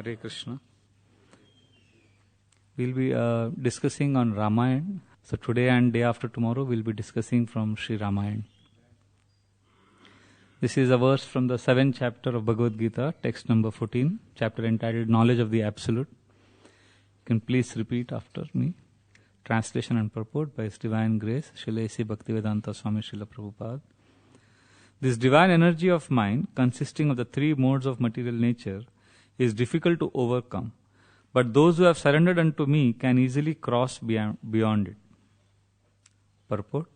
Hare Krishna. We'll be discussing on Ramayana. So today and day after tomorrow we'll be discussing from Sri Ramayana. This is a verse from the 7th chapter of Bhagavad Gita, text number 14, chapter entitled Knowledge of the Absolute. You can please repeat after me. Translation and purport by His Divine Grace, Srila A.C. Bhaktivedanta Swami Srila Prabhupada. This divine energy of mind, consisting of the three modes of material nature, is difficult to overcome. But those who have surrendered unto me can easily cross beyond it. Purport.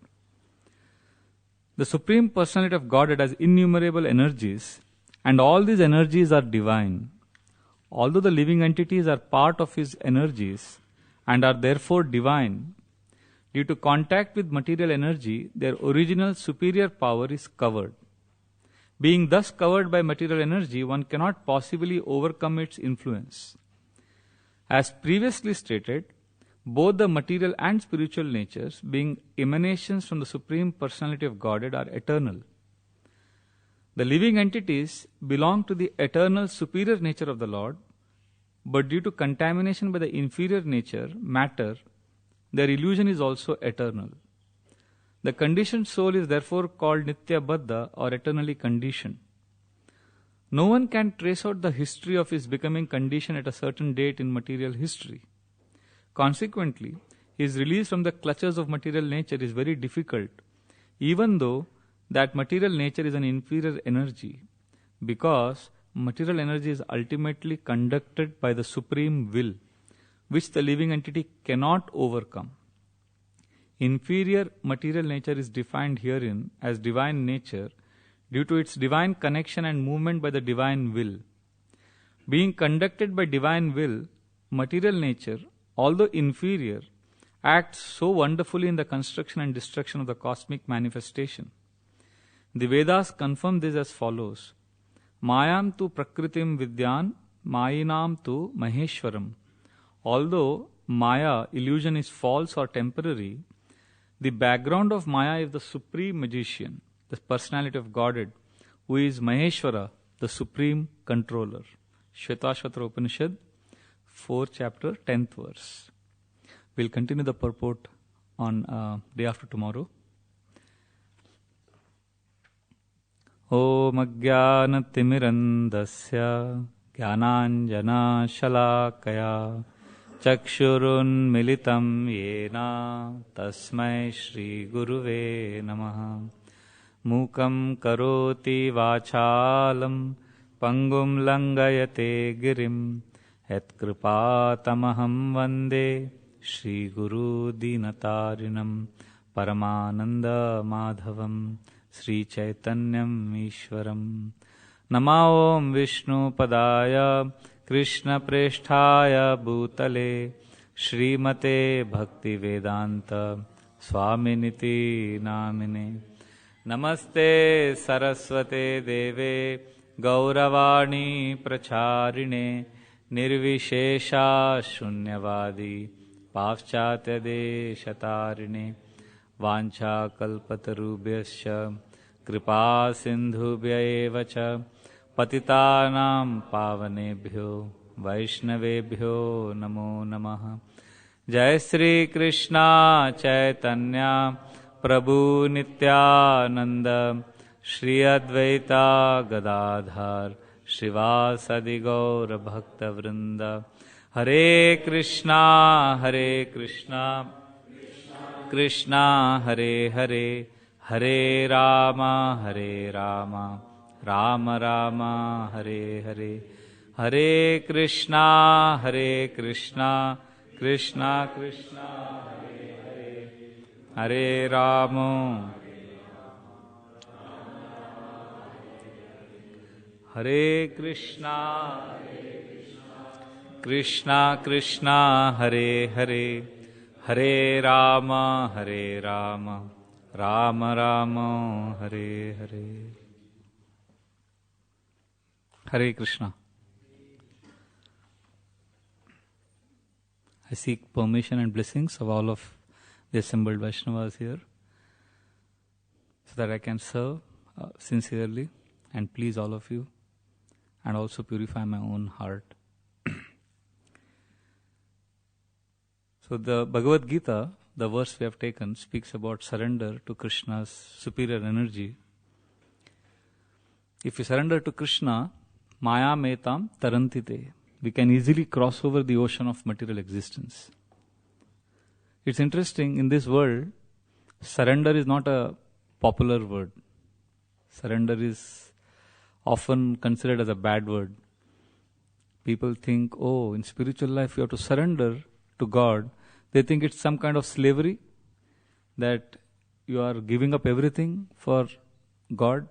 The Supreme Personality of Godhead has innumerable energies, and all these energies are divine. Although the living entities are part of His energies and are therefore divine, due to contact with material energy, their original superior power is covered. Being thus covered by material energy, one cannot possibly overcome its influence. As previously stated, both the material and spiritual natures, being emanations from the Supreme Personality of Godhead, are eternal. The living entities belong to the eternal superior nature of the Lord, but due to contamination by the inferior nature, matter, their illusion is also eternal. The conditioned soul is therefore called Nitya Baddha, or eternally conditioned. No one can trace out the history of his becoming conditioned at a certain date in material history. Consequently, his release from the clutches of material nature is very difficult, even though that material nature is an inferior energy, because material energy is ultimately conducted by the supreme will, which the living entity cannot overcome. Inferior material nature is defined herein as divine nature due to its divine connection and movement by the divine will. Being conducted by divine will, material nature, although inferior, acts so wonderfully in the construction and destruction of the cosmic manifestation. The Vedas confirm this as follows: Mayam tu prakritim vidyan, mayinam tu maheshwaram. Although Maya, illusion, is false or temporary, the background of Maya is the supreme magician, the personality of Godhead, who is Maheshwara, the supreme controller. Shvetashvatra Upanishad, 4th chapter, 10th verse. We'll continue the purport on day after tomorrow. Om Ajnanatirandasya Jnananjana Shalakaya Chakshurun Militam Yena Tasmai Shri Guruve Namaha. Mukam Karoti Vachalam Pangum Langayate Girim Et Kripatamaham Vande Shri Guru Dinatarinam Paramananda Madhavam Sri Chaitanyam Ishwaram. Nama Om Vishnu Padaya Krishna Presthaya Bhutale Srimate Bhakti Vedanta Swaminiti Namine. Namaste Saraswate Deve Gauravani Pracharine Nirvishesha Shunyavadi Pavchatya Deshatarine Vancha Kalpatarubhyascha Kripa Sindhubhya Evacha Patitanam Pavanebhyo Vaishnavebhyo Namo Namaha. Jai Sri Krishna Chaitanya Prabhu Nityananda Shri Advaita Gadadhar Srivasadi Gaura Bhakta Vrinda. Hare Krishna Krishna Hare Hare Hare Rama Rama Rama Hare Hare. Hare Krishna Krishna Krishna Hare Hare Hare Rama Hare Krishna Krishna Krishna Hare Hare Hare Rama Rama Rama Hare Hare. Hare Krishna. I seek permission and blessings of all of the assembled Vaishnavas here, so that I can serve sincerely and please all of you, and also purify my own heart. So the Bhagavad Gita, the verse we have taken, speaks about surrender to Krishna's superior energy. If we surrender to Krishna, Maya metam tarantite, we can easily cross over the ocean of material existence. It's interesting, in this world, surrender is not a popular word. Surrender is often considered as a bad word. People think, oh, in spiritual life you have to surrender to God. They think it's some kind of slavery, that you are giving up everything for God.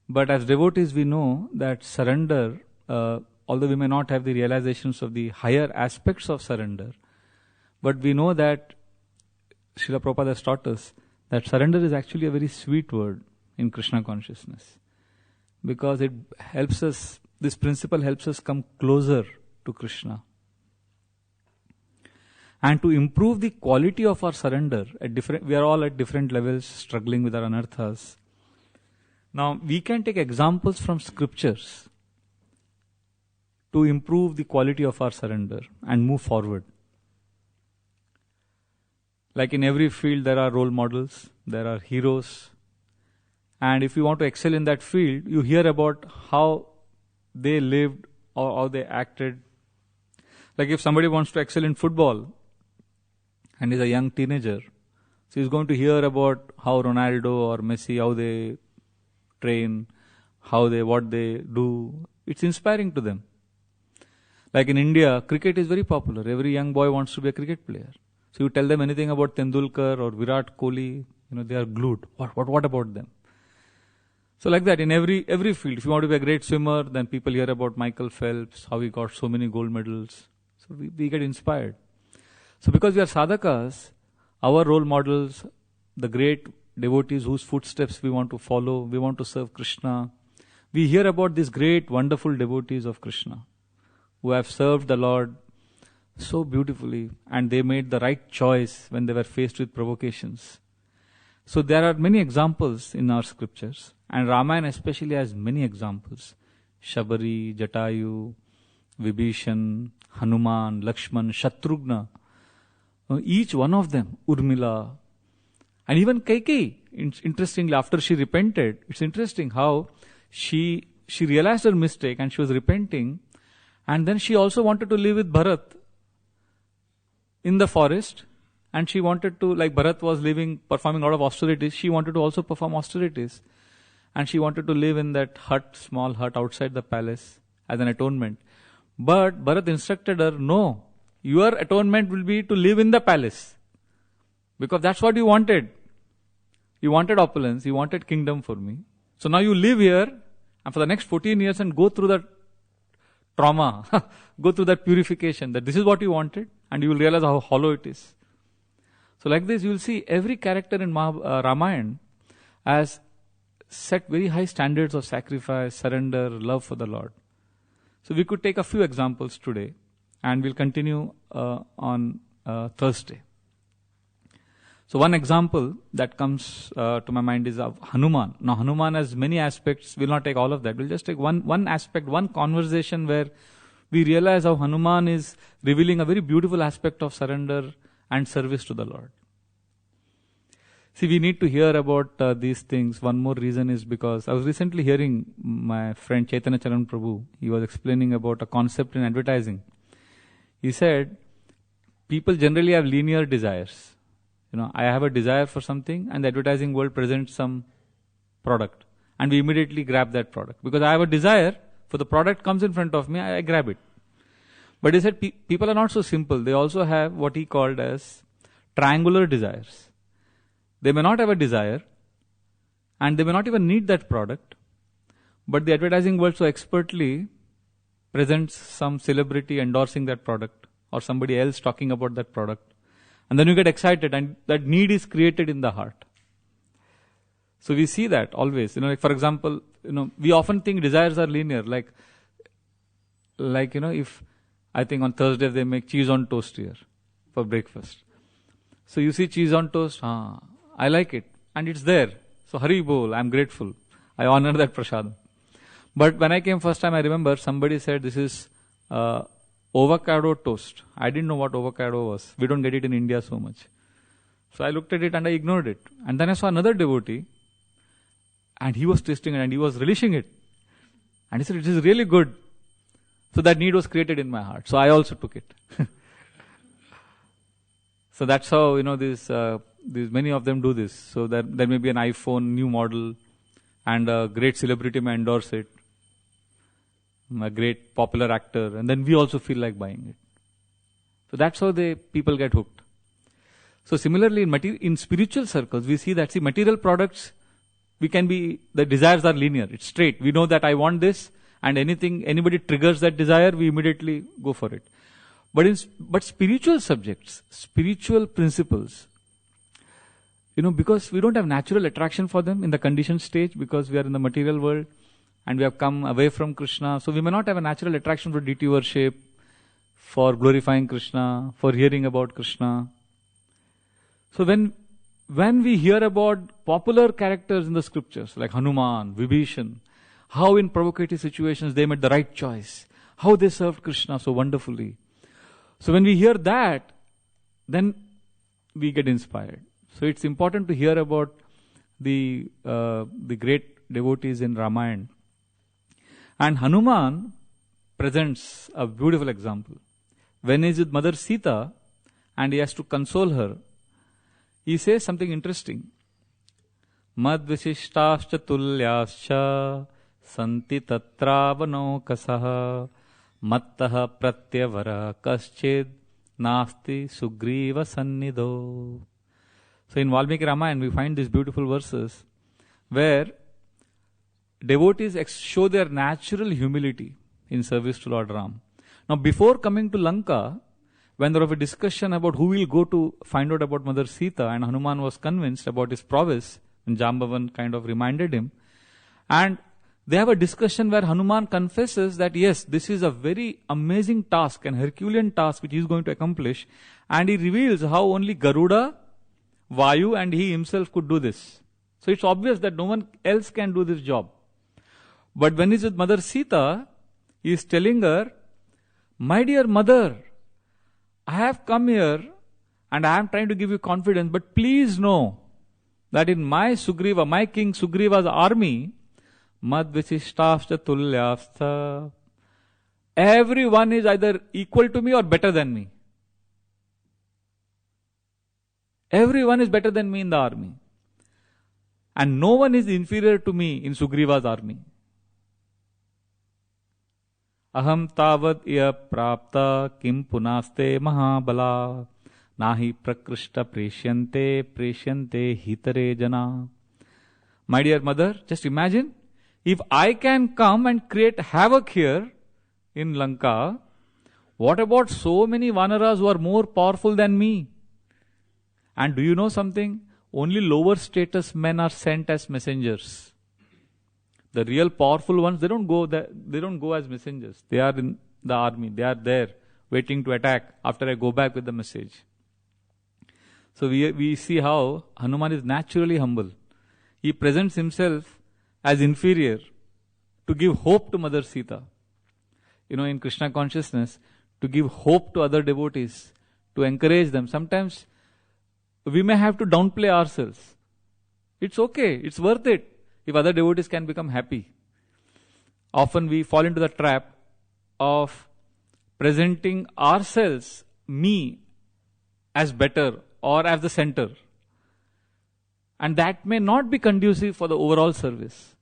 But as devotees, we know that surrender, although we may not have the realizations of the higher aspects of surrender, but we know that Srila Prabhupada has taught us that surrender is actually a very sweet word in Krishna consciousness, because it helps us, this principle helps us come closer to Krishna. And to improve the quality of our surrender, we are all at different levels struggling with our anarthas. Now, we can take examples from scriptures to improve the quality of our surrender and move forward. Like in every field, there are role models, there are heroes. And if you want to excel in that field, you hear about how they lived or how they acted. Like if somebody wants to excel in football and is a young teenager, so he's going to hear about how Ronaldo or Messi, how they train, what they do. It's inspiring to them. Like in India, cricket is very popular. Every young boy wants to be a cricket player. So you tell them anything about Tendulkar or Virat Kohli, they are glued. What about them? So like that, in every field, if you want to be a great swimmer, then people hear about Michael Phelps, how he got so many gold medals. So we get inspired. So because we are sadhakas, our role models, the great devotees whose footsteps we want to follow, we want to serve Krishna. We hear about these great, wonderful devotees of Krishna who have served the Lord so beautifully, and they made the right choice when they were faced with provocations. So there are many examples in our scriptures, and Ramayana especially has many examples. Shabari, Jatayu, Vibhishan, Hanuman, Lakshman, Shatrughna. Each one of them, Urmila, and even Kaikeyi. Interestingly, after she repented, it's interesting how she realized her mistake and she was repenting, and then she also wanted to live with Bharat in the forest, and she wanted to, like Bharat was performing a lot of austerities, she wanted to also perform austerities, and she wanted to live in that small hut outside the palace as an atonement. But Bharat instructed her, no, your atonement will be to live in the palace, because that's what you wanted. You wanted opulence, you wanted kingdom for me. So now you live here, and for the next 14 years and go through that trauma, go through that purification, that this is what you wanted, and you will realize how hollow it is. So like this, you will see every character in Ramayana has set very high standards of sacrifice, surrender, love for the Lord. So we could take a few examples today, and we'll continue on Thursday. So one example that comes to my mind is of Hanuman. Now Hanuman has many aspects. We'll not take all of that. We'll just take one aspect, one conversation where we realize how Hanuman is revealing a very beautiful aspect of surrender and service to the Lord. See, we need to hear about these things. One more reason is because I was recently hearing my friend Chaitanya Charan Prabhu. He was explaining about a concept in advertising. He said, people generally have linear desires. I have a desire for something, and the advertising world presents some product, and we immediately grab that product. Because I have a desire, for the product comes in front of me, I grab it. But he said people are not so simple. They also have what he called as triangular desires. They may not have a desire, and they may not even need that product, but the advertising world so expertly presents some celebrity endorsing that product, or somebody else talking about that product. And then you get excited, and that need is created in the heart. So we see that always. Like for example, we often think desires are linear. Like if I think on Thursday they make cheese on toast here for breakfast. So you see cheese on toast, I like it, and it's there. So Hari Bol, I'm grateful. I honor that prasadam. But when I came first time, I remember somebody said this is avocado toast. I didn't know what avocado was. We don't get it in India so much. So I looked at it and I ignored it. And then I saw another devotee and he was tasting it and he was relishing it. And he said, it is really good. So that need was created in my heart. So I also took it. So that's how, these many of them do this. So that there may be an iPhone, new model, and a great celebrity may endorse it. A great popular actor. And then we also feel like buying it. So that's how people get hooked. So similarly, in spiritual circles, we see that, material products, the desires are linear. It's straight. We know that I want this, and anybody triggers that desire, we immediately go for it. But spiritual subjects, spiritual principles, because we don't have natural attraction for them in the conditioned stage, because we are in the material world, and we have come away from Krishna, so we may not have a natural attraction for deity worship, for glorifying Krishna, for hearing about Krishna. So when we hear about popular characters in the scriptures, like Hanuman, Vibhishan, how in provocative situations they made the right choice, how they served Krishna so wonderfully. So when we hear that, then we get inspired. So it's important to hear about the great devotees in Ramayana. And Hanuman presents a beautiful example. When he is with Mother Sita and he has to console her, he says something interesting. Mad visishtascha tulyascha santi tatravano kasaha mattaha pratyavara kaschid nasti sugriva sannido. So in Valmiki Ramayana we find these beautiful verses where devotees show their natural humility in service to Lord Ram. Now before coming to Lanka, when there was a discussion about who will go to find out about Mother Sita, and Hanuman was convinced about his prowess, and Jambavan kind of reminded him, and they have a discussion where Hanuman confesses that yes, this is a very amazing task, an Herculean task which he is going to accomplish, and he reveals how only Garuda, Vayu and he himself could do this. So it's obvious that no one else can do this job. But when he's with Mother Sita, he is telling her, my dear mother, I have come here and I am trying to give you confidence, but please know that in my King Sugriva's army, Mad Visishtascha Tulyastha, everyone is either equal to me or better than me. Everyone is better than me in the army. And no one is inferior to me in Sugriva's army. Aham tavad iya prapta kim punaste mahabala nahi prakrishta preshyante hitare jana. My dear mother, just imagine, if I can come and create havoc here in Lanka, what about so many Vanaras who are more powerful than me? And do you know something? Only lower status men are sent as messengers. The real powerful ones, they don't go as messengers. They are in the army. They are there waiting to attack after I go back with the message. So we see how Hanuman is naturally humble. He presents himself as inferior to give hope to Mother Sita. In Krishna consciousness, to give hope to other devotees, to encourage them. Sometimes we may have to downplay ourselves. It's okay. It's worth it. If other devotees can become happy. Often we fall into the trap of presenting ourselves, me, as better or as the center. And that may not be conducive for the overall service.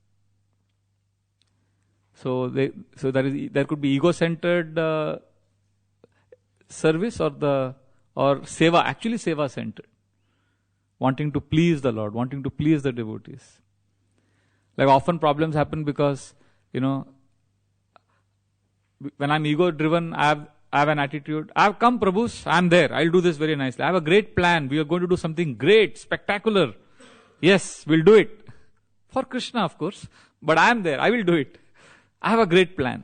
So there could be ego-centered service or seva, actually seva-centered. Wanting to please the Lord, wanting to please the devotees. Like often problems happen because, when I'm ego-driven, I have an attitude. I have come, Prabhus, I'm there. I'll do this very nicely. I have a great plan. We are going to do something great, spectacular. Yes, we'll do it. For Krishna, of course. But I am there. I will do it. I have a great plan.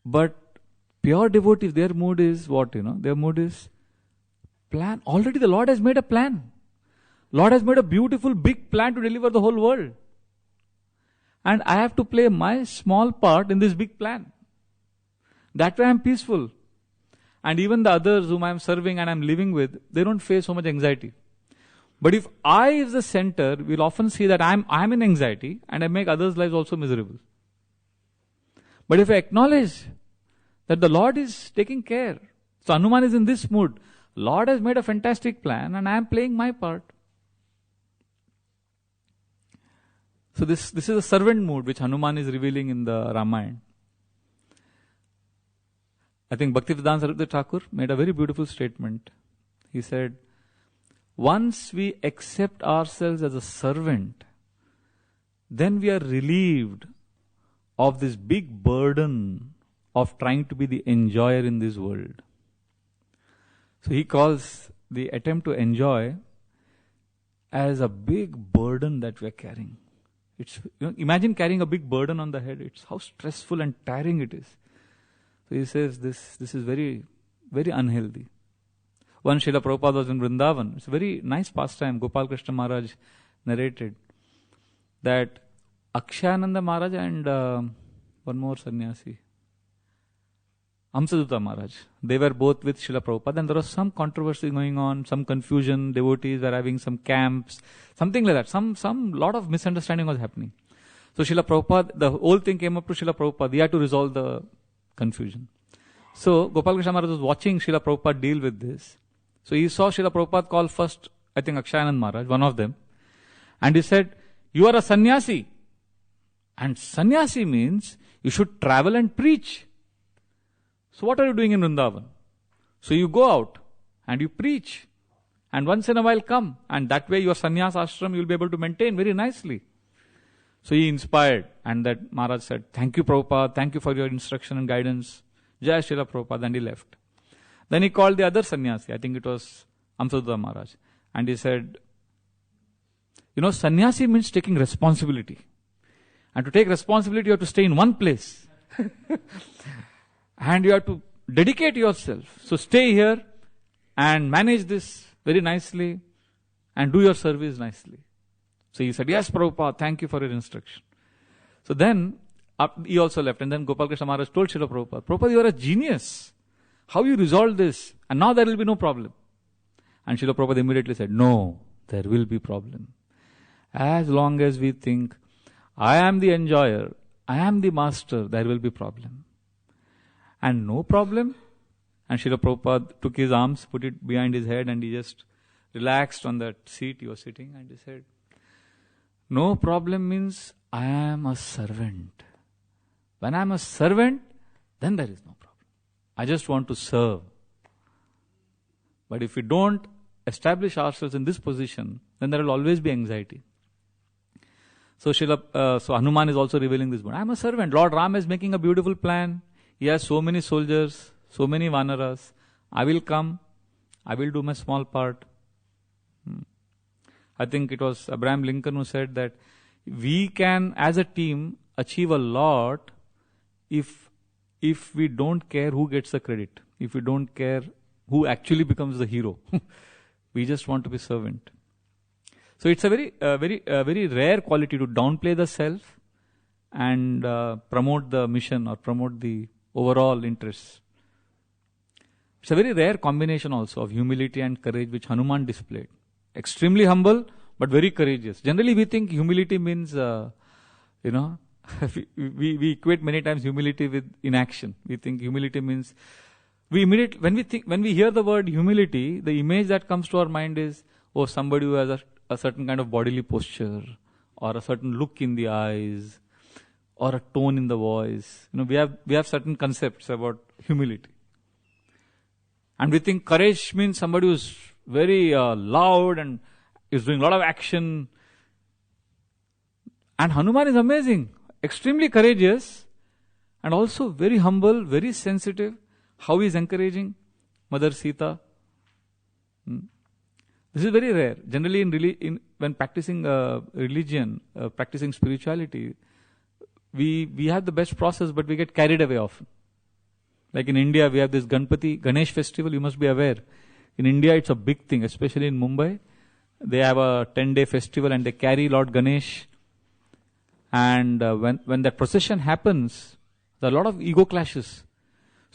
But pure devotees, their mood is what? Their mood is plan. Already the Lord has made a plan. Lord has made a beautiful big plan to deliver the whole world. And I have to play my small part in this big plan. That way I am peaceful. And even the others whom I am serving and I am living with, they don't face so much anxiety. But if I is the center, we'll often see that I'm in anxiety and I make others' lives also miserable. But if I acknowledge that the Lord is taking care, so Hanuman is in this mood. Lord has made a fantastic plan and I am playing my part. So this is a servant mood which Hanuman is revealing in the Ramayana. I think Bhaktivedanta Saraswati Thakur made a very beautiful statement. He said, once we accept ourselves as a servant, then we are relieved of this big burden of trying to be the enjoyer in this world. So he calls the attempt to enjoy as a big burden that we are carrying. It's, imagine carrying a big burden on the head. It's how stressful and tiring it is. So he says this is very, very unhealthy. One Srila Prabhupada was in Vrindavan. It's a very nice pastime. Gopal Krishna Maharaj narrated that Akshayananda Maharaj and one more sannyasi, Amsaduta Maharaj, they were both with Srila Prabhupada and there was some controversy going on, some confusion, devotees were having some camps, something like that. Some lot of misunderstanding was happening. So Srila Prabhupada, the whole thing came up to Srila Prabhupada. He had to resolve the confusion. So Gopal Krishna Maharaj was watching Srila Prabhupada deal with this. So he saw Srila Prabhupada call first, I think Akshayananda Maharaj, one of them. And he said, you are a sannyasi. And sannyasi means you should travel and preach. So what are you doing in Vrindavan? So you go out and you preach. And once in a while come. And that way your sannyas ashram you will be able to maintain very nicely. So he inspired. And that Maharaj said, thank you Prabhupada, thank you for your instruction and guidance. Jai Srila Prabhupada. And he left. Then he called the other sannyasi. I think it was Amsaduta Maharaj. And he said, sannyasi means taking responsibility. And to take responsibility, you have to stay in one place. And you have to dedicate yourself. So stay here and manage this very nicely and do your service nicely. So he said, yes, Prabhupada, thank you for your instruction. So then, he also left. And then Gopal Krishna Maharaj told Srila Prabhupada, Prabhupada, you are a genius. How you resolve this? And now there will be no problem. And Srila Prabhupada immediately said, no, there will be problem. As long as we think, I am the enjoyer, I am the master, there will be problem. And no problem. And Srila Prabhupada took his arms, put it behind his head and he just relaxed on that seat he was sitting and he said, no problem means I am a servant. When I am a servant, then there is no problem. I just want to serve. But if we don't establish ourselves in this position, then there will always be anxiety. So Hanuman is also revealing this. I am a servant. Lord Ram is making a beautiful plan. He has so many soldiers, so many vanaras. I will come. I will do my small part. I think it was Abraham Lincoln who said that we can, as a team, achieve a lot if we don't care who gets the credit. If we don't care who actually becomes the hero. We just want to be servant. So it's a very rare quality to downplay the self and promote the mission or promote the overall interests. It's a very rare combination also of humility and courage which Hanuman displayed. Extremely humble but very courageous. Generally we think humility means, we equate many times humility with inaction. We think humility means, when we hear the word humility, the image that comes to our mind is, somebody who has a certain kind of bodily posture, or a certain look in the eyes, or a tone in the voice. We have certain concepts about humility. And we think courage means somebody who's very loud and is doing a lot of action. And Hanuman is amazing. Extremely courageous and also very humble, very sensitive. How he is encouraging Mother Sita. This is very rare. Generally, when practicing religion, practicing spirituality, we have the best process, but we get carried away often. Like in India, we have this Ganesh festival. You must be aware. In India, it's a big thing, especially in Mumbai. They have a 10-day festival and they carry Lord Ganesh. And when that procession happens, there are a lot of ego clashes.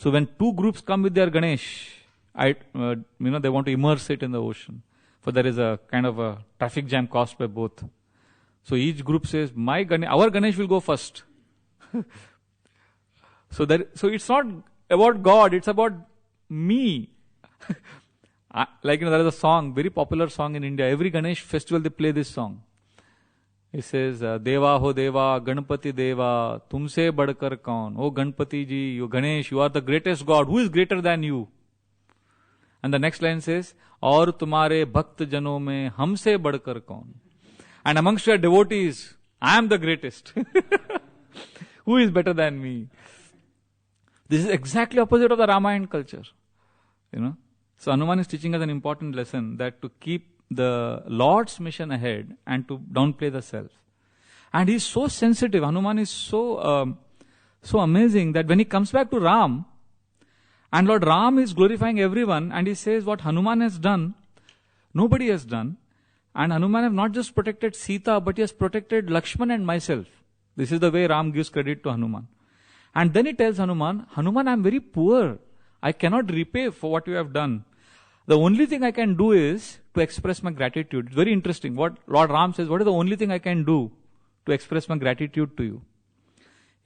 So when two groups come with their Ganesh, they want to immerse it in the ocean. For there is a kind of a traffic jam caused by both. So each group says, our Ganesh will go first. So it's not about God, it's about me. There is a song, very popular song in India. Every Ganesh festival they play this song. It says, Deva ho Deva, Ganpati Deva, tumse badkar kaun. Oh Ganpati ji, you Ganesh, you are the greatest God. Who is greater than you? And the next line says, Aur tumhare bhakt jano mein humse badkar kaun. And amongst your devotees, I am the greatest. Who is better than me? This is exactly opposite of the Ramayana culture. So Hanuman is teaching us an important lesson, that to keep the Lord's mission ahead and to downplay the self. And he is so sensitive. Hanuman is so amazing that when he comes back to Ram, and Lord Ram is glorifying everyone, and he says what Hanuman has done, nobody has done. And Hanuman have not just protected Sita, but he has protected Lakshman and myself. This is the way Ram gives credit to Hanuman. And then he tells Hanuman, I am very poor. I cannot repay for what you have done. The only thing I can do is to express my gratitude. It's very interesting. What Lord Ram says, what is the only thing I can do to express my gratitude to you?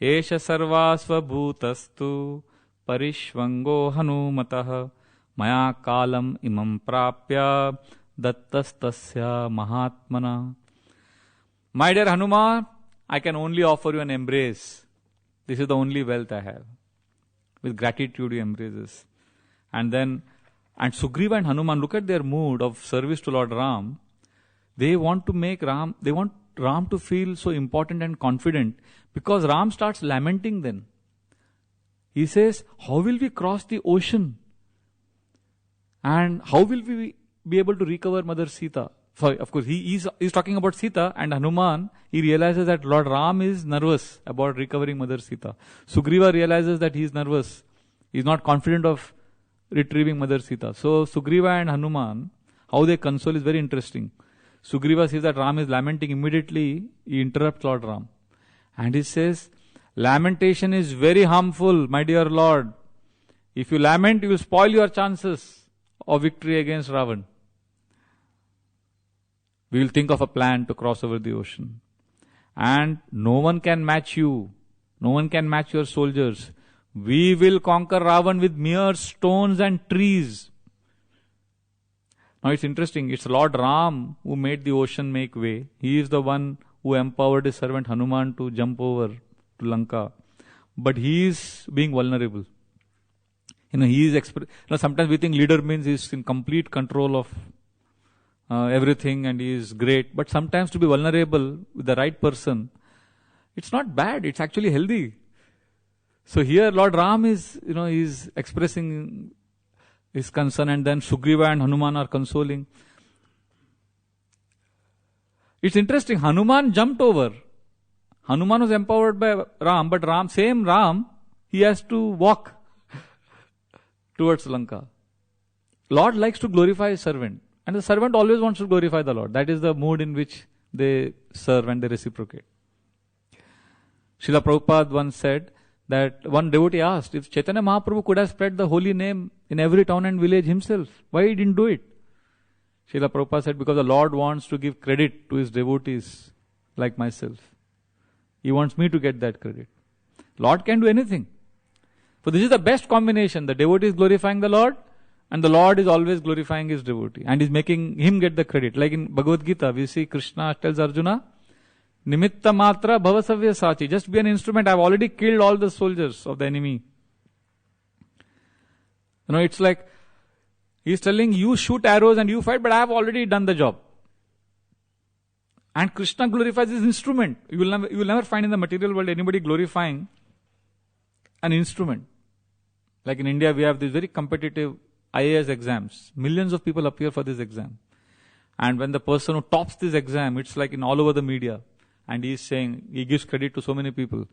Esha sarvasva bhutastu parishvango hanumatah maya kalam imam prapya dattastasya mahatmana. My dear Hanuman, I can only offer you an embrace. This is the only wealth I have. With gratitude he embraces. And Sugriva and Hanuman, look at their mood of service to Lord Ram. They want Ram to feel so important and confident, because Ram starts lamenting then. He says, how will we cross the ocean? And how will we be able to recover Mother Sita? Sorry, of course, he's talking about Sita, and Hanuman, he realizes that Lord Ram is nervous about recovering Mother Sita. Sugriva realizes that he is nervous. He is not confident of retrieving Mother Sita. So Sugriva and Hanuman, how they console is very interesting. Sugriva sees that Ram is lamenting. Immediately he interrupts Lord Ram. And he says, lamentation is very harmful, my dear Lord. If you lament, you will spoil your chances of victory against Ravan. We will think of a plan to cross over the ocean. And no one can match you. No one can match your soldiers. We will conquer Ravan with mere stones and trees. Now it's interesting. It's Lord Ram who made the ocean make way. He is the one who empowered his servant Hanuman to jump over to Lanka. But he is being vulnerable. Sometimes we think leader means he's in complete control of everything and he is great. But sometimes to be vulnerable with the right person, it's not bad. It's actually healthy. So here Lord Ram is expressing his concern, and then Sugriva and Hanuman are consoling. It's interesting. Hanuman jumped over. Hanuman was empowered by Ram, but same Ram, he has to walk towards Lanka. Lord likes to glorify his servant, and the servant always wants to glorify the Lord. That is the mood in which they serve and they reciprocate. Srila Prabhupada once said that one devotee asked, if Chaitanya Mahaprabhu could have spread the holy name in every town and village himself, why he didn't do it? Srila Prabhupada said, because the Lord wants to give credit to his devotees like myself. He wants me to get that credit. Lord can do anything. So this is the best combination. The devotee is glorifying the Lord, and the Lord is always glorifying his devotee and is making him get the credit. Like in Bhagavad Gita, we see Krishna tells Arjuna, Nimitta matra bhavasavya sachi. Just be an instrument. I've already killed all the soldiers of the enemy. It's like he's telling you shoot arrows and you fight, but I have already done the job. And Krishna glorifies his instrument. You will never find in the material world anybody glorifying an instrument. Like in India, we have these very competitive IAS exams. Millions of people appear for this exam. And when the person who tops this exam, it's like in all over the media. And he is saying, he gives credit to so many people.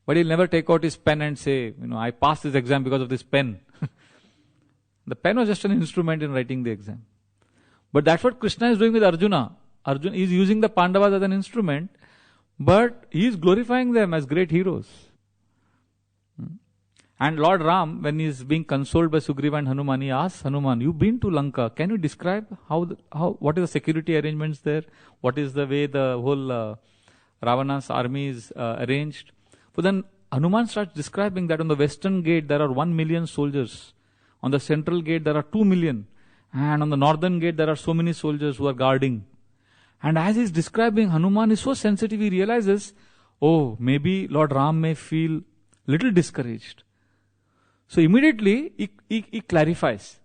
But he'll never take out his pen and say, I passed this exam because of this pen. The pen was just an instrument in writing the exam. But that's what Krishna is doing with Arjuna. Arjuna is using the Pandavas as an instrument, but he is glorifying them as great heroes. And Lord Ram, when he is being consoled by Sugriva and Hanuman, he asks Hanuman, you've been to Lanka. Can you describe what is the security arrangements there? What is the way the whole Ravana's army is arranged? But then Hanuman starts describing that on the western gate there are 1 million soldiers. On the central gate there are 2 million. And on the northern gate there are so many soldiers who are guarding. And as he's describing, Hanuman is so sensitive, he realizes, oh, maybe Lord Ram may feel little discouraged. So immediately he clarifies.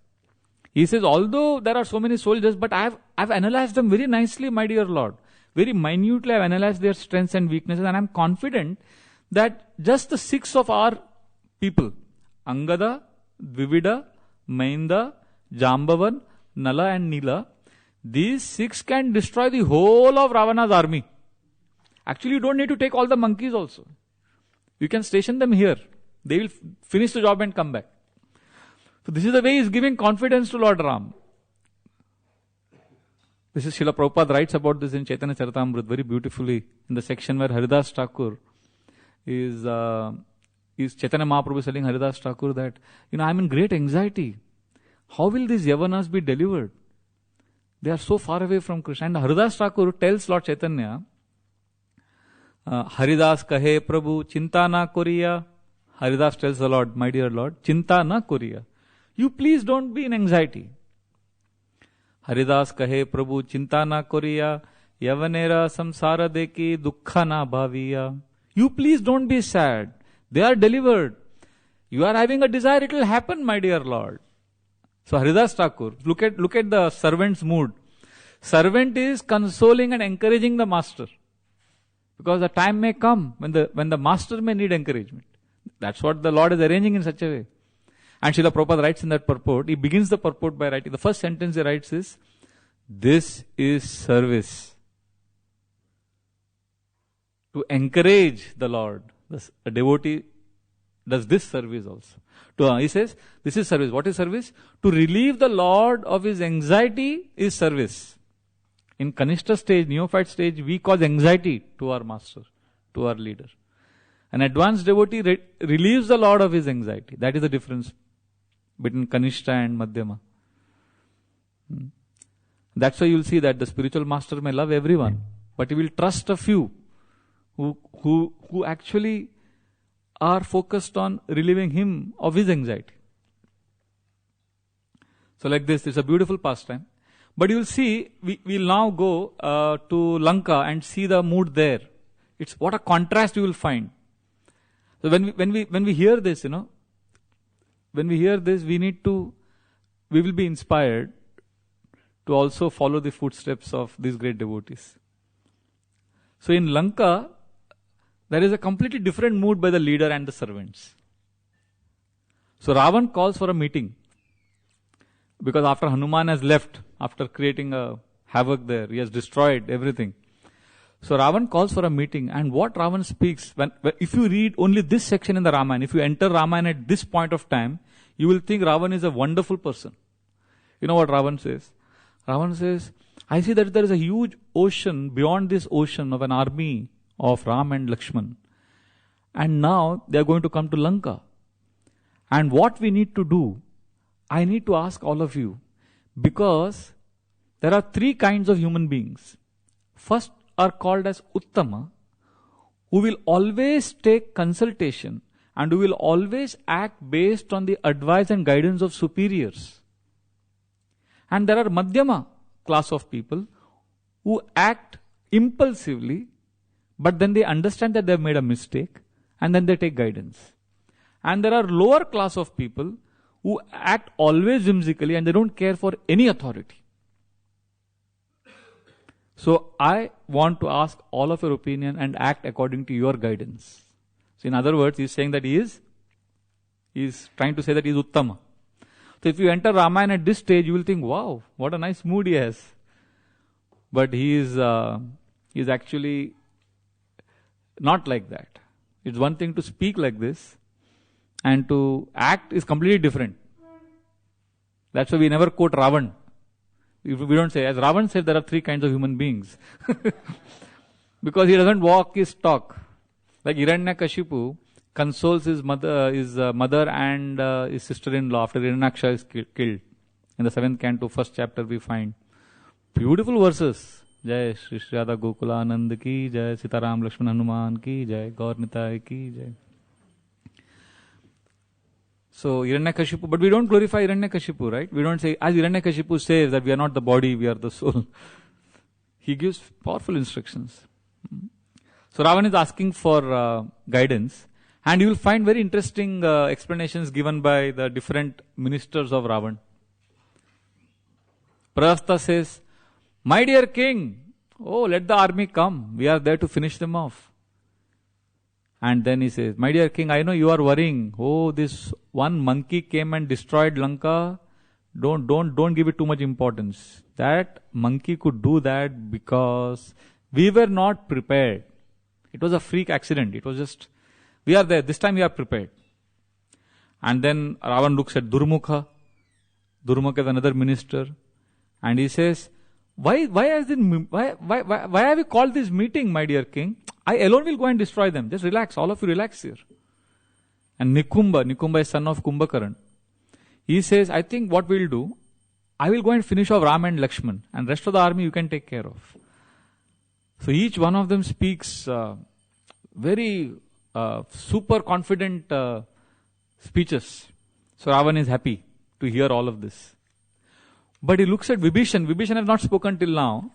He says, although there are so many soldiers, but I've analyzed them very nicely, my dear Lord. Very minutely I've analyzed their strengths and weaknesses, and I'm confident that just the 6 of our people, Angada, Dvivida, Mainda, Jambavan, Nala and Nila, these 6 can destroy the whole of Ravana's army. Actually, you don't need to take all the monkeys also. You can station them here. They will finish the job and come back. So this is the way he is giving confidence to Lord Ram. This is Srila Prabhupada writes about this in Chaitanya Charitamrita very beautifully in the section where Haridas Thakur is Chaitanya Mahaprabhu is telling Haridas Thakur that, I'm in great anxiety. How will these Yavanas be delivered? They are so far away from Krishna. And Haridas Thakur tells Lord Chaitanya, Haridas kahe Prabhu, chinta na koriya. Haridas tells the Lord, my dear Lord, chinta na koriya. You please don't be in anxiety. Haridas kahe Prabhu, chinta na koriya. Yavanera samsara deki dukkha na bhaviya. You please don't be sad. They are delivered. You are having a desire, it will happen, my dear Lord. So Haridas Thakur, look at the servant's mood. Servant is consoling and encouraging the master. Because the time may come when the master may need encouragement. That's what the Lord is arranging in such a way. And Srila Prabhupada writes in that purport, he begins the purport by writing, the first sentence he writes is, this is service. To encourage the Lord, a devotee does this service also. He says, this is service. What is service? To relieve the Lord of his anxiety is service. In Kanishta stage, neophyte stage, we cause anxiety to our master, to our leader. An advanced devotee relieves the Lord of his anxiety. That is the difference between Kanishta and Madhyama. That's why you'll see that the spiritual master may love everyone, but he will trust a few who actually are focused on relieving him of his anxiety. So like this, it's a beautiful pastime. But you'll see, we'll now go to Lanka and see the mood there. It's what a contrast you will find. So when we hear this, when we hear this, we will be inspired to also follow the footsteps of these great devotees. So in Lanka, there is a completely different mood by the leader and the servants. So Ravan calls for a meeting. Because after Hanuman has left, after creating a havoc there, he has destroyed everything. So Ravan calls for a meeting, and what Ravan speaks, if you read only this section in the Ramayana, if you enter Ramayana at this point of time, you will think Ravan is a wonderful person. You know what Ravan says? Ravan says, I see that there is a huge ocean beyond this ocean of an army of Ram and Lakshman. And now they are going to come to Lanka. And what we need to do, I need to ask all of you, because there are 3 kinds of human beings. First are called as Uttama, who will always take consultation and who will always act based on the advice and guidance of superiors. And there are Madhyama class of people who act impulsively, but then they understand that they have made a mistake and then they take guidance. And there are lower class of people who act always whimsically and they don't care for any authority. So I want to ask all of your opinion and act according to your guidance. So in other words, he's saying that he is trying to say that he is Uttama. So if you enter Ramayana at this stage, you will think, wow, what a nice mood he has. But he is actually not like that. It's one thing to speak like this, and to act is completely different. That's why we never quote Ravan. We don't say, as Ravan said, there are 3 kinds of human beings. Because he doesn't walk his talk. Like Hiranyakashipu consoles his mother and his sister-in-law after Hiranyaksha is killed. In the 7th canto, 1st chapter, we find beautiful verses. Jai Shri Shri Radha Gokula Anand ki Jai, Sitaram Lakshman Hanuman ki Jai, Gaur Nitai ki Jai. So Hiranyakashipu, but we don't glorify Hiranyakashipu, right? We don't say, as Hiranyakashipu says that we are not the body, we are the soul. He gives powerful instructions. So Ravan is asking for guidance, and you will find very interesting explanations given by the different ministers of Ravan. Prastha says, my dear king, oh, let the army come. We are there to finish them off. And then he says, my dear king, I know you are worrying. Oh, this one monkey came and destroyed Lanka. Don't give it too much importance. That monkey could do that because we were not prepared. It was a freak accident. It was just, we are there. This time we are prepared. And then Ravan looks at Durmukha. Durmukha is another minister. And he says, why have you called this meeting, my dear king? I alone will go and destroy them. Just relax. All of you relax here. And Nikumba is son of Kumbhakaran. He says, I think what we'll do, I will go and finish off Ram and Lakshman, and rest of the army you can take care of. So each one of them speaks very super confident speeches. So Ravan is happy to hear all of this. But he looks at Vibhishan. Vibhishan has not spoken till now.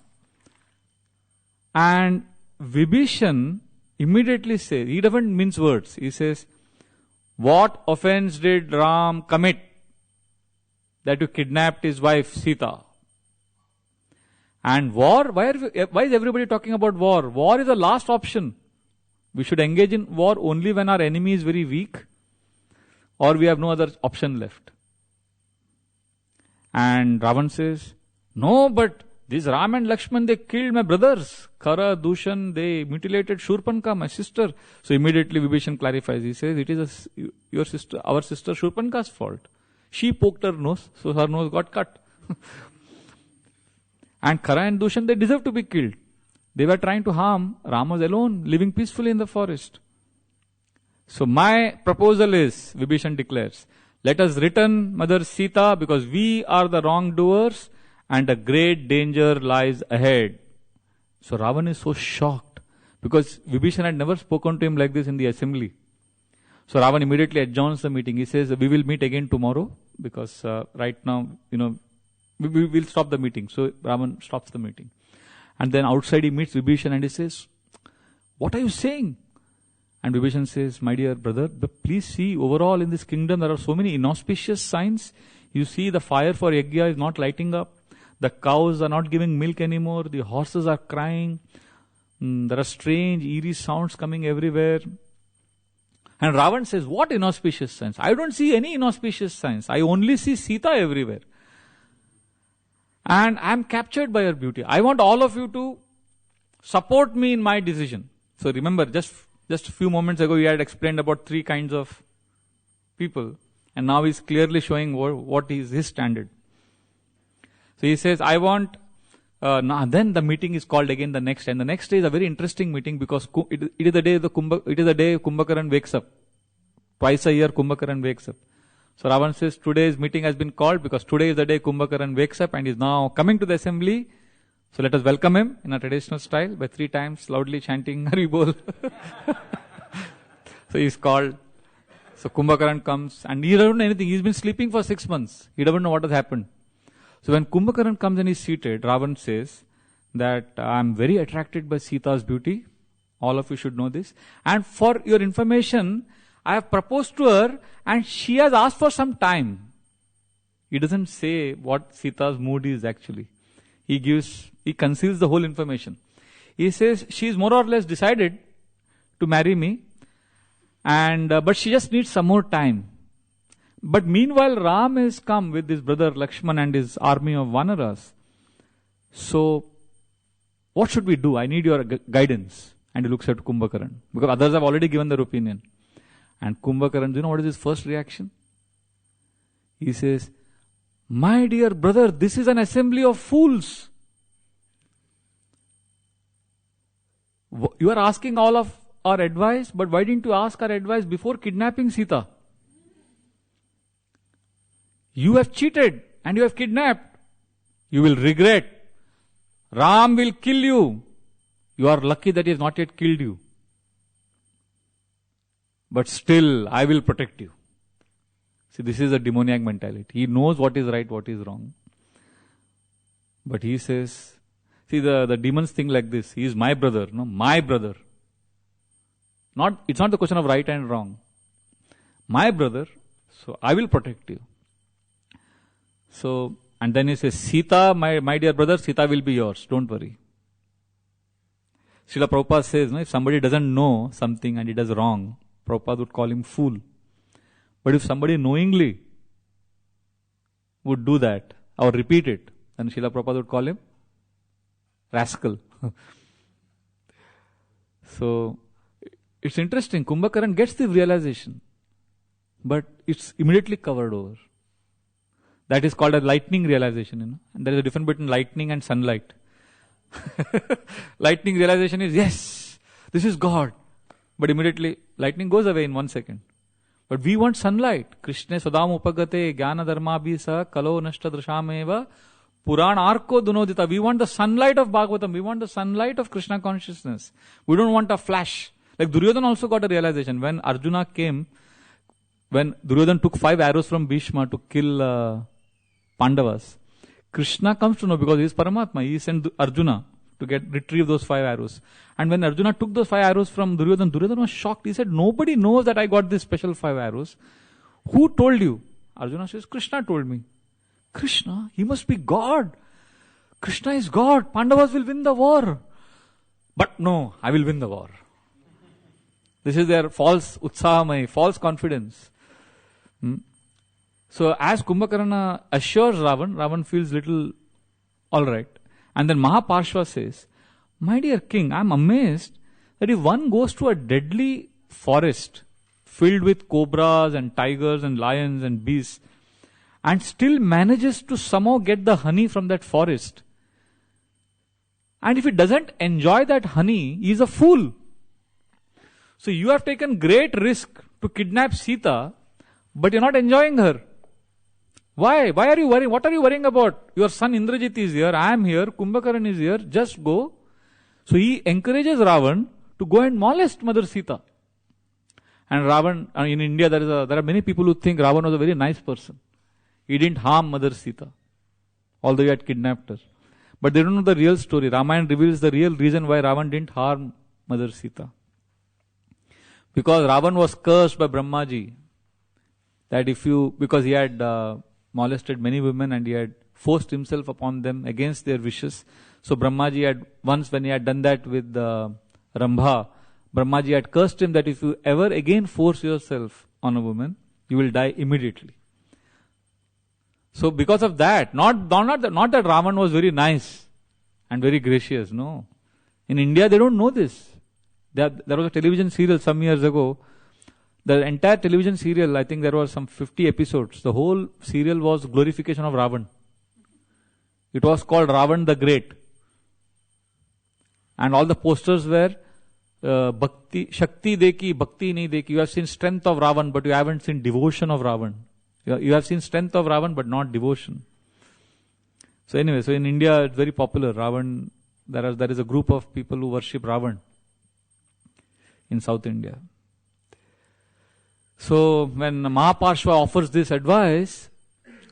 And Vibhishan immediately says, he doesn't mince words. He says, what offense did Ram commit that you kidnapped his wife Sita? And war, why is everybody talking about war? War is the last option. We should engage in war only when our enemy is very weak or we have no other option left. And Ravan says, no, but these Ram and Lakshman, they killed my brothers. Khara, Dushan, they mutilated Shurpanka, my sister. So immediately Vibhishan clarifies. He says, it is our sister Shurpanka's fault. She poked her nose, so her nose got cut. And Khara and Dushan, they deserve to be killed. They were trying to harm. Ram was alone, living peacefully in the forest. So my proposal is, Vibhishan declares, let us return Mother Sita because we are the wrongdoers and a great danger lies ahead. So Ravan is so shocked because Vibhishan had never spoken to him like this in the assembly. So Ravan immediately adjourns the meeting. He says, we will meet again tomorrow because right now, we will stop the meeting. So Ravan stops the meeting. And then outside he meets Vibhishan and he says, what are you saying? And Vibhishan says, my dear brother, please see, overall in this kingdom there are so many inauspicious signs. You see the fire for Yajna is not lighting up. The cows are not giving milk anymore. The horses are crying. There are strange, eerie sounds coming everywhere. And Ravan says, what inauspicious signs? I don't see any inauspicious signs. I only see Sita everywhere. And I am captured by her beauty. I want all of you to support me in my decision. So remember, just a few moments ago, we had explained about 3 kinds of people. And now he's clearly showing what is his standard. So he says, I want, then the meeting is called again the next day. And the next day is a very interesting meeting because it is the day Kumbhakaran wakes up. Twice a year Kumbhakaran wakes up. So Ravan says, today's meeting has been called because today is the day Kumbhakaran wakes up and is now coming to the assembly. So let us welcome him in a traditional style by 3 times loudly chanting Hari Bol. So he's called. So Kumbhakaran comes and he doesn't know anything. He's been sleeping for 6 months. He doesn't know what has happened. So when Kumbhakaran comes and is seated, Ravan says that I'm very attracted by Sita's beauty. All of you should know this. And for your information, I have proposed to her and she has asked for some time. He doesn't say what Sita's mood is actually. He conceals the whole information. He says she is more or less decided to marry me, but she just needs some more time. But meanwhile, Ram has come with his brother Lakshman and his army of Vanaras. So, what should we do? I need your guidance. And he looks at Kumbhakaran because others have already given their opinion. And Kumbhakaran, do you know what is his first reaction? He says, my dear brother, this is an assembly of fools. You are asking all of our advice, but why didn't you ask our advice before kidnapping Sita? You have cheated and you have kidnapped. You will regret. Ram will kill you. You are lucky that he has not yet killed you. But still, I will protect you. See, this is a demoniac mentality. He knows what is right, what is wrong. But he says, see, the demons think like this. He is my brother. No, my brother. It's not the question of right and wrong. My brother, so I will protect you. So, and then he says, Sita, my dear brother, Sita will be yours. Don't worry. Srila Prabhupada says, no, if somebody doesn't know something and he does wrong, Prabhupada would call him fool. But if somebody knowingly would do that or repeat it, then Srila Prabhupada would call him rascal. So, it's interesting. Kumbhakaran gets the realization, but it's immediately covered over. That is called a lightning realization, And there is a difference between lightning and sunlight. Lightning realization is, yes, this is God. But immediately, lightning goes away in 1 second. But we want sunlight. Krishna swadam upagate jnana dharma bisa kalo nashta drishameva puran arko dunodita. We want the sunlight of Bhagavatam. We want the sunlight of Krishna consciousness. We don't want a flash. Like Duryodhana also got a realization. When Arjuna came, when Duryodhana took 5 arrows from Bhishma to kill Pandavas, Krishna comes to know because he is Paramatma. He sent Arjuna to retrieve those 5 arrows. And when Arjuna took those 5 arrows from Duryodhana, Duryodhana was shocked. He said, nobody knows that I got these special 5 arrows. Who told you? Arjuna says, Krishna told me. Krishna? He must be God. Krishna is God. Pandavas will win the war. But no, I will win the war. This is their false utsahamai, false confidence. So as Kumbhakarna assures Ravan feels little alright. And then Mahaparshva says, my dear king, I am amazed that if one goes to a deadly forest filled with cobras and tigers and lions and beasts and still manages to somehow get the honey from that forest. And if he doesn't enjoy that honey, he is a fool. So you have taken great risk to kidnap Sita, but you're not enjoying her. Why? Why are you worrying? What are you worrying about? Your son Indrajit is here, I am here, Kumbhakaran is here, just go. So he encourages Ravan to go and molest Mother Sita. And Ravan, in India there are many people who think Ravan was a very nice person. He didn't harm Mother Sita, although he had kidnapped her. But they don't know the real story. Ramayana reveals the real reason why Ravan didn't harm Mother Sita. Because Ravan was cursed by Brahmaji. That because he had molested many women and he had forced himself upon them against their wishes. So Brahmaji had, once when he had done that with Rambha, Brahmaji had cursed him that if you ever again force yourself on a woman, you will die immediately. So because of that, not that Ravan was very nice and very gracious, no. In India they don't know this. There was a television serial some years ago. The entire television serial, I think there were some 50 episodes. The whole serial was glorification of Ravan. It was called Ravan the Great. And all the posters were Bhakti, Shakti deki, Bhakti nahi deki. You have seen strength of Ravan, but you haven't seen devotion of Ravan. You have seen strength of Ravan, but not devotion. So anyway, so in India it's very popular. Ravan, there is a group of people who worship Ravan in South India. So when Mahaparshva offers this advice,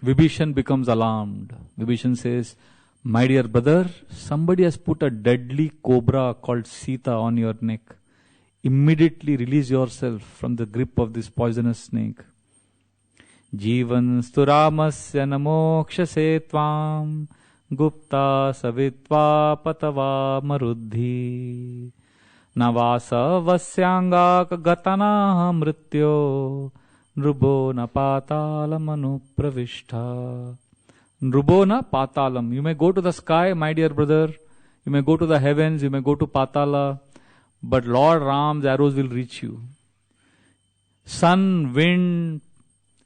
Vibhishan becomes alarmed. Vibhishan says, my dear brother, somebody has put a deadly cobra called Sita on your neck. Immediately release yourself from the grip of this poisonous snake. Jivan sturamasya namokshase tvam gupta savitva patava maruddhi navasa vasyanga gatana mrityo nrubona patalam anupravishta. Nrubona patalam. You may go to the sky, my dear brother. You may go to the heavens. You may go to patala. But Lord Ram's arrows will reach you. Sun, wind,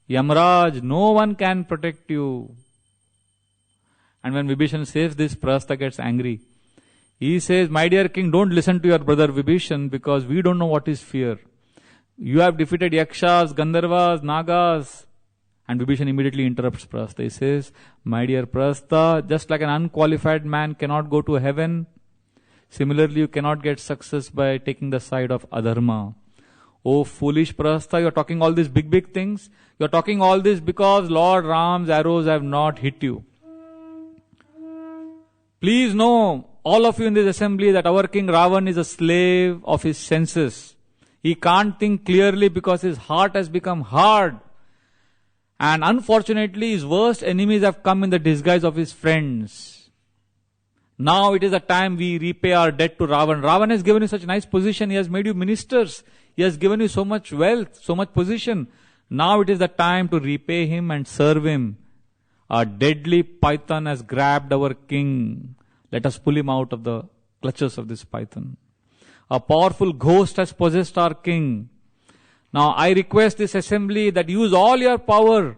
Yamraj, no one can protect you. And when Vibhishan says this, Prastha gets angry. He says, my dear king, don't listen to your brother Vibhishan because we don't know what is fear. You have defeated Yakshas, Gandharvas, Nagas. And Vibhishan immediately interrupts Prastha. He says, my dear Prastha, just like an unqualified man cannot go to heaven, similarly you cannot get success by taking the side of Adharma. Oh foolish Prastha, you are talking all these big things. You are talking all this because Lord Ram's arrows have not hit you. Please know, all of you in this assembly, that our king Ravan is a slave of his senses. He can't think clearly because his heart has become hard. And unfortunately, his worst enemies have come in the disguise of his friends. Now it is a time we repay our debt to Ravan. Ravan has given you such a nice position. He has made you ministers. He has given you so much wealth, so much position. Now it is the time to repay him and serve him. A deadly python has grabbed our king. Let us pull him out of the clutches of this python. A powerful ghost has possessed our king. Now I request this assembly that use all your power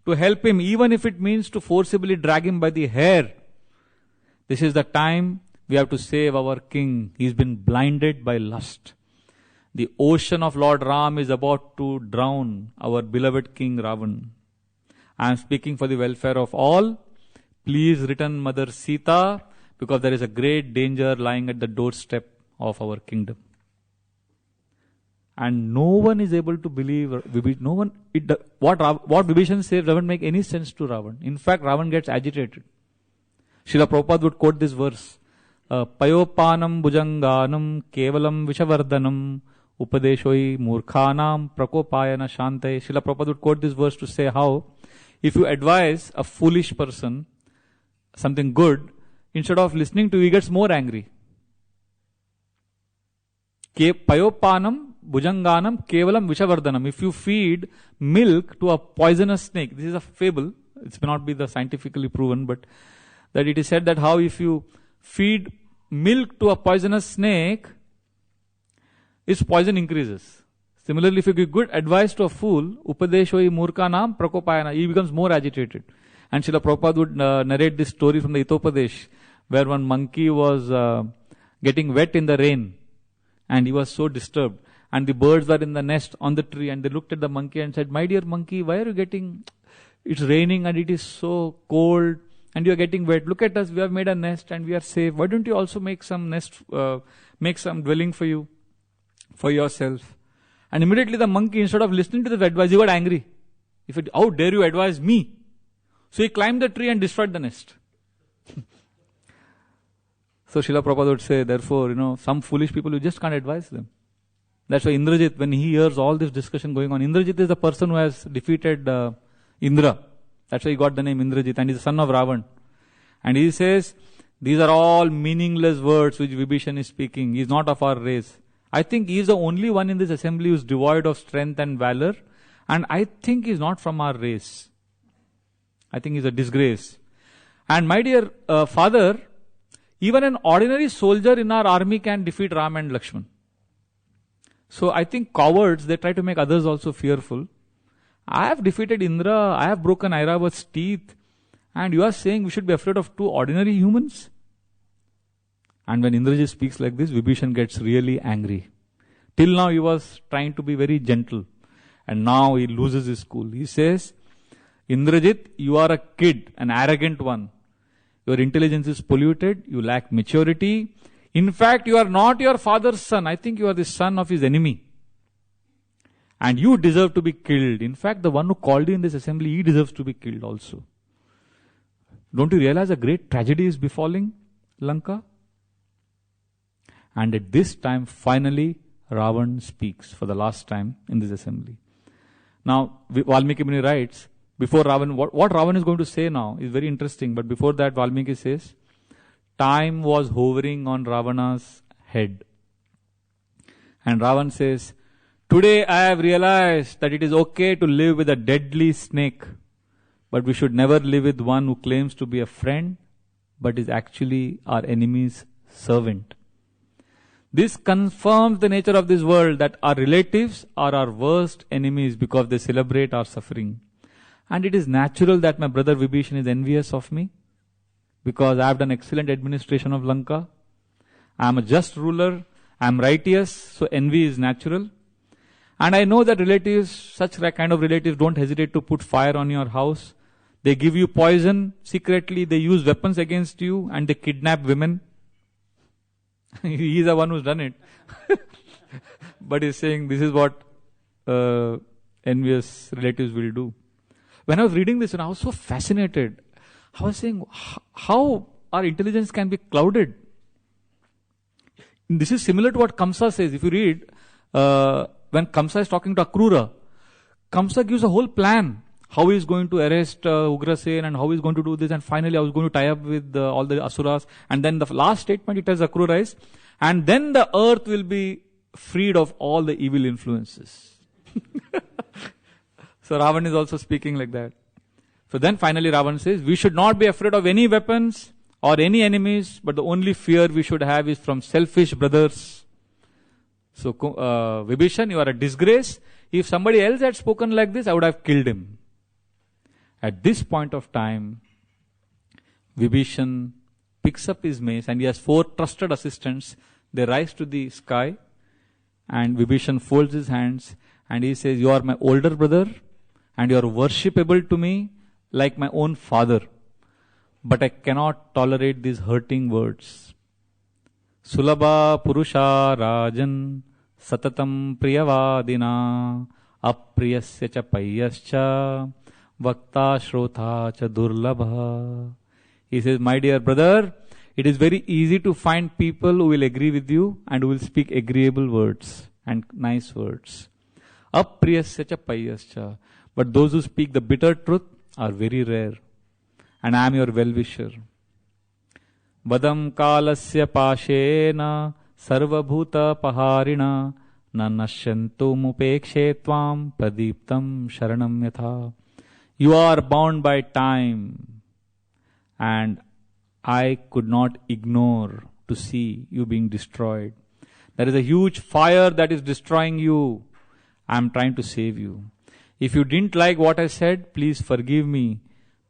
to help him, even if it means to forcibly drag him by the hair. This is the time we have to save our king. He's been blinded by lust. The ocean of Lord Ram is about to drown our beloved king Ravan. I am speaking for the welfare of all. Please return Mother Sita, because there is a great danger lying at the doorstep of our kingdom. And no one is able to believe, what Vibhishan says doesn't make any sense to Ravan. In fact, Ravan gets agitated. Srila Prabhupada would quote this verse, Payopanam bhujanganam kevalam vishavardhanam upadeshoi murkhanam prakopayana shante. Srila Prabhupada would quote this verse to say how, if you advise a foolish person something good, instead of listening to you, he gets more angry. Payopanam bhujanganam kevalam vishavardhanam. If you feed milk to a poisonous snake, this is a fable, it may not be the scientifically proven, but that it is said that how if you feed milk to a poisonous snake, its poison increases. Similarly, if you give good advice to a fool, upadeshoi murkanam prakopayana, he becomes more agitated. And Srila Prabhupada would narrate this story from the Hitopadesh, where one monkey was getting wet in the rain, and he was so disturbed. And the birds were in the nest on the tree, and they looked at the monkey and said, my dear monkey, why are you getting, it's raining and it is so cold, and you are getting wet. Look at us, we have made a nest and we are safe. Why don't you also make some nest, make some dwelling for you, for yourself? And immediately the monkey, instead of listening to the advice, he got angry. How dare you advise me? So he climbed the tree and destroyed the nest. So Srila Prabhupada would say, therefore, some foolish people, you just can't advise them. That's why Indrajit, when he hears all this discussion going on, Indrajit is the person who has defeated Indra. That's why he got the name Indrajit, and he's the son of Ravan. And he says, these are all meaningless words which Vibhishan is speaking. He is not of our race. I think he is the only one in this assembly who is devoid of strength and valor. And I think he is not from our race. I think he is a disgrace. And my dear father, even an ordinary soldier in our army can defeat Ram and Lakshman. So I think cowards, they try to make others also fearful. I have defeated Indra, I have broken Airavat's teeth, and you are saying we should be afraid of two ordinary humans? And when Indrajit speaks like this, Vibhishan gets really angry. Till now he was trying to be very gentle, and now he loses his cool. He says, Indrajit, you are a kid, an arrogant one. Your intelligence is polluted, you lack maturity. In fact, you are not your father's son. I think you are the son of his enemy. And you deserve to be killed. In fact, the one who called you in this assembly, he deserves to be killed also. Don't you realize a great tragedy is befalling Lanka? And at this time, finally, Ravan speaks for the last time in this assembly. Now, Valmiki Muni writes, before Ravan, what Ravan is going to say now is very interesting. But before that, Valmiki says, time was hovering on Ravana's head. And Ravan says, today I have realized that it is okay to live with a deadly snake, but we should never live with one who claims to be a friend, but is actually our enemy's servant. This confirms the nature of this world, that our relatives are our worst enemies because they celebrate our suffering. And it is natural that my brother Vibhishan is envious of me, because I have done excellent administration of Lanka. I am a just ruler. I am righteous, so envy is natural. And I know that relatives, such kind of relatives, don't hesitate to put fire on your house. They give you poison secretly. They use weapons against you, and they kidnap women. He is the one who's done it. But he's saying this is what envious relatives will do. When I was reading this, and I was so fascinated. I was saying, how our intelligence can be clouded? This is similar to what Kamsa says. If you read, when Kamsa is talking to Akrura, Kamsa gives a whole plan. How he is going to arrest Ugrasen, and how he is going to do this, and finally I was going to tie up with all the Asuras. And then the last statement he tells Akrura is, and then the earth will be freed of all the evil influences. So Ravan is also speaking like that. So then finally Ravan says, we should not be afraid of any weapons or any enemies, but the only fear we should have is from selfish brothers. So Vibhishan, you are a disgrace. If somebody else had spoken like this, I would have killed him. At this point of time, Vibhishan picks up his mace and he has 4 trusted assistants. They rise to the sky and Vibhishan folds his hands and he says, you are my older brother and you are worshipable to me like my own father. But I cannot tolerate these hurting words. Sulabha Purusha Rajan Satatam Priyavadina Apriyasya cha Payyascha Vakta Shrotha cha Durlabha. He says, my dear brother, it is very easy to find people who will agree with you and who will speak agreeable words and nice words. Apriyasya cha Payyascha. But those who speak the bitter truth are very rare. And I am your well-wisher. Vadam kalasya pashena sarvabhuta paharina na nashyantum upekshe tvam pradiptam sharanam yatha. You are bound by time and I could not ignore to see you being destroyed. There is a huge fire that is destroying you. I am trying to save you. If you didn't like what I said, please forgive me.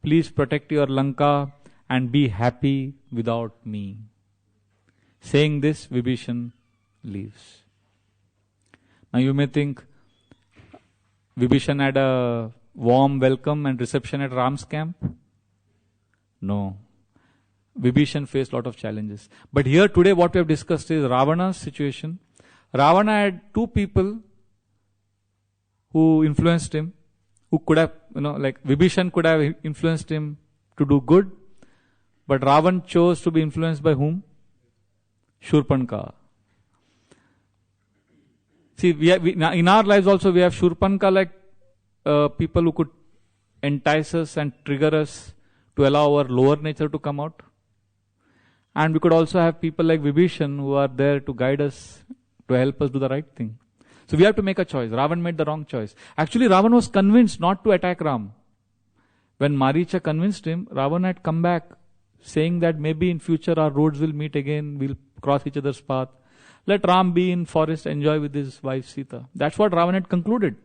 Please protect your Lanka and be happy without me. Saying this, Vibhishan leaves. Now you may think Vibhishan had a warm welcome and reception at Ram's camp. No. Vibhishan faced a lot of challenges. But here today what we have discussed is Ravana's situation. Ravana had 2 people who influenced him, who could have, like Vibhishan could have influenced him to do good, but Ravan chose to be influenced by whom? Shurpanka. See, in our lives also we have Shurpanka like people who could entice us and trigger us to allow our lower nature to come out. And we could also have people like Vibhishan who are there to guide us, to help us do the right thing. So we have to make a choice. Ravan made the wrong choice. Actually, Ravan was convinced not to attack Ram. When Maricha convinced him, Ravan had come back saying that maybe in future our roads will meet again, we'll cross each other's path. Let Ram be in forest, enjoy with his wife Sita. That's what Ravan had concluded.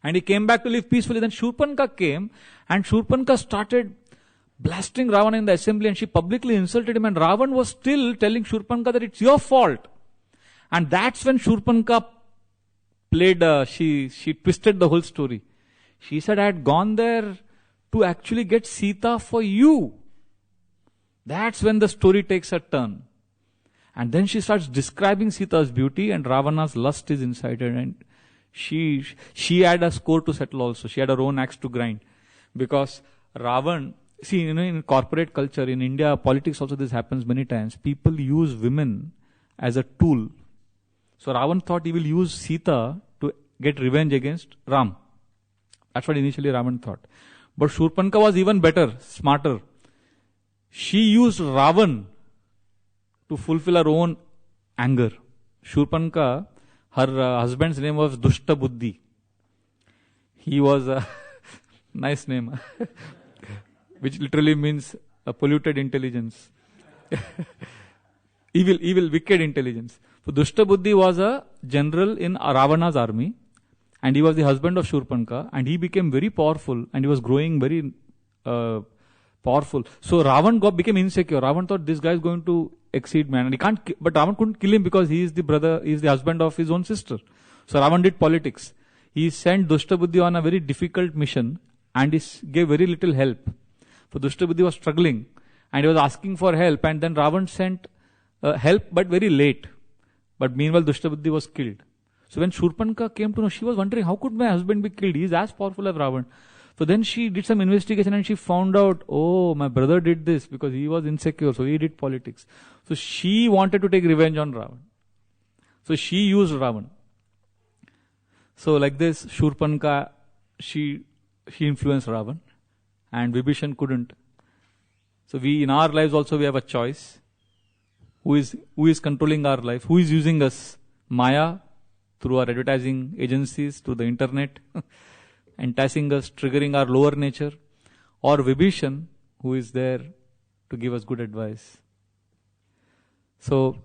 And he came back to live peacefully. Then Shurpanka came and Shurpanka started blasting Ravana in the assembly and she publicly insulted him and Ravan was still telling Shurpanka that it's your fault. And that's when Shurpanka played, she twisted the whole story. She said, I had gone there to actually get Sita for you. That's when the story takes a turn. And then she starts describing Sita's beauty and Ravana's lust is incited and she had a score to settle also. She had her own axe to grind. Because Ravan, see, in corporate culture, in India, politics also this happens many times. People use women as a tool. So Ravan thought he will use Sita to get revenge against Ram. That's what initially Ravan thought. But Shurpanka was even better, smarter. She used Ravan to fulfill her own anger. Shurpanka, her husband's name was Dushta Buddhi. He was a nice name, which literally means a polluted intelligence. Evil, wicked intelligence. So Dushta Buddhi was a general in Ravana's army and he was the husband of Shurpanka and he became very powerful and he was growing very powerful. So Ravan became insecure. Ravan thought this guy is going to exceed man. And he can't, but Ravan couldn't kill him because he is the brother, he is the husband of his own sister. So Ravan did politics. He sent Dushtabuddhi on a very difficult mission and he gave very little help. For Dushtabuddhi was struggling and he was asking for help, and then Ravan sent help but very late. But meanwhile Dushtabuddhi was killed. So when Shurpanka came to know, she was wondering, how could my husband be killed? He is as powerful as Ravan. So then she did some investigation and she found out, oh, my brother did this because he was insecure, so he did politics. So she wanted to take revenge on Ravan. So she used Ravan. So like this, Shurpanka, she influenced Ravan, and Vibhishan couldn't. So we, in our lives also, we have a choice. Who is controlling our life? Who is using us? Maya, through our advertising agencies, through the internet, enticing us, triggering our lower nature, or Vibhishan, who is there to give us good advice. So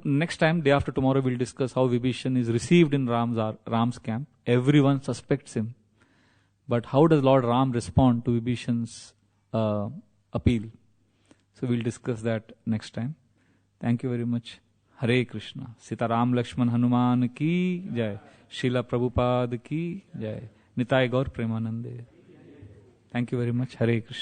next time, day after tomorrow, we'll discuss how Vibhishan is received in Ram's camp. Everyone suspects him. But how does Lord Ram respond to Vibhishan's appeal? So we'll discuss that next time. Thank you very much. Hare Krishna. Sita Ram Lakshman Hanuman ki jai. Srila Prabhupada ki jai. Nitai Gaur Premanande. Thank you very much. Hare Krishna.